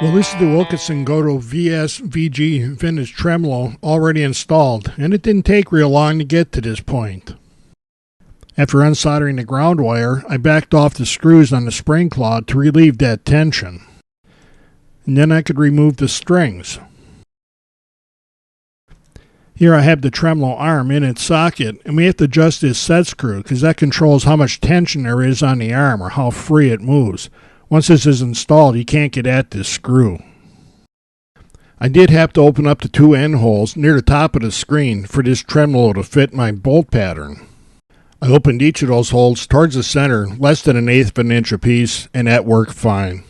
Well, this is the Wilkinson Gotoh VSVG vintage tremolo already installed, and it didn't take real long to get to this point. After unsoldering the ground wire, I backed off the screws on the spring claw to relieve that tension. And then I could remove the strings. Here I have the tremolo arm in its socket, and we have to adjust this set screw because that controls how much tension there is on the arm or how free it moves. Once this is installed, you can't get at this screw. I did have to open up the two end holes near the top of the screen for this tremolo to fit my bolt pattern. I opened each of those holes towards the center, less than 1/8 of an inch apiece, and that worked fine.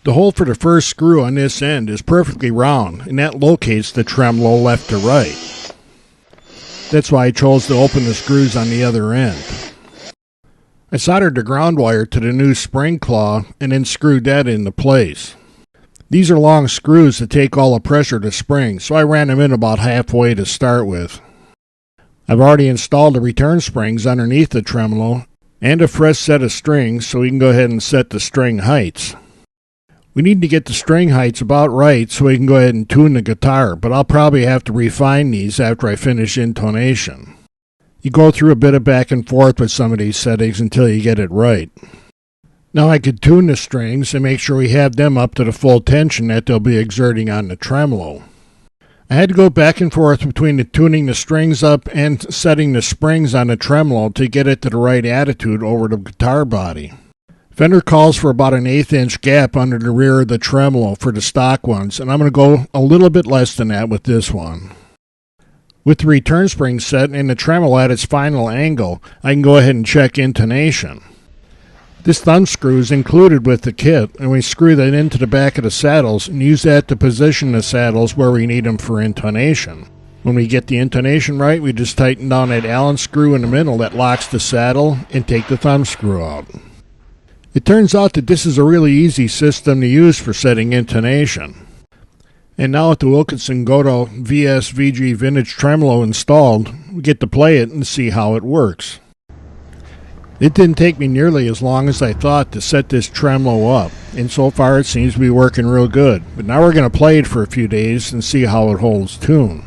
The hole for the first screw on this end is perfectly round, and that locates the tremolo left to right. That's why I chose to open the screws on the other end. I soldered the ground wire to the new spring claw and then screwed that into place. These are long screws that take all the pressure to spring, so I ran them in about halfway to start with. I've already installed the return springs underneath the tremolo and a fresh set of strings, so we can go ahead and set the string heights. We need to get the string heights about right so we can go ahead and tune the guitar, but I'll probably have to refine these after I finish intonation. You go through a bit of back and forth with some of these settings until you get it right. Now I could tune the strings and make sure we have them up to the full tension that they'll be exerting on the tremolo. I had to go back and forth between tuning the strings up and setting the springs on the tremolo to get it to the right attitude over the guitar body. Fender calls for about 1/8 inch gap under the rear of the tremolo for the stock ones, and I'm going to go a little bit less than that with this one. With the return spring set and the tremolo at its final angle, I can go ahead and check intonation. This thumb screw is included with the kit, and we screw that into the back of the saddles and use that to position the saddles where we need them for intonation. When we get the intonation right, we just tighten down that Allen screw in the middle that locks the saddle and take the thumb screw out. It turns out that this is a really easy system to use for setting intonation. And now with the Wilkinson Gotoh VSVG vintage tremolo installed, we get to play it and see how it works. It didn't take me nearly as long as I thought to set this tremolo up, and so far it seems to be working real good. But now we're going to play it for a few days and see how it holds tune.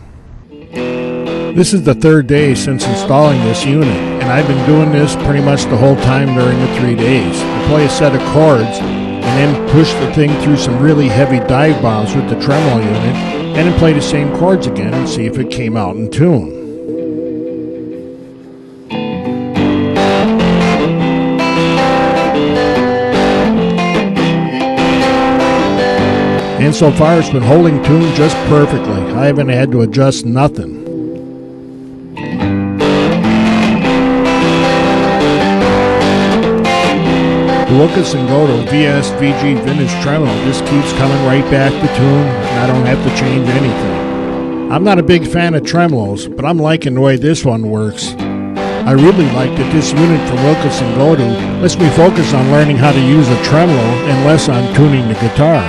This is the third day since installing this unit, and I've been doing this pretty much the whole time during the 3 days. I play a set of chords and then push the thing through some really heavy dive bombs with the tremolo unit, and then play the same chords again and see if it came out in tune. And so far it's been holding tune just perfectly. I haven't had to adjust nothing. The Wilkinson Gotoh VSVG vintage tremolo just keeps coming right back to tune, and I don't have to change anything. I'm not a big fan of tremolos, but I'm liking the way this one works. I really like that this unit from Wilkinson Gotoh lets me focus on learning how to use a tremolo and less on tuning the guitar.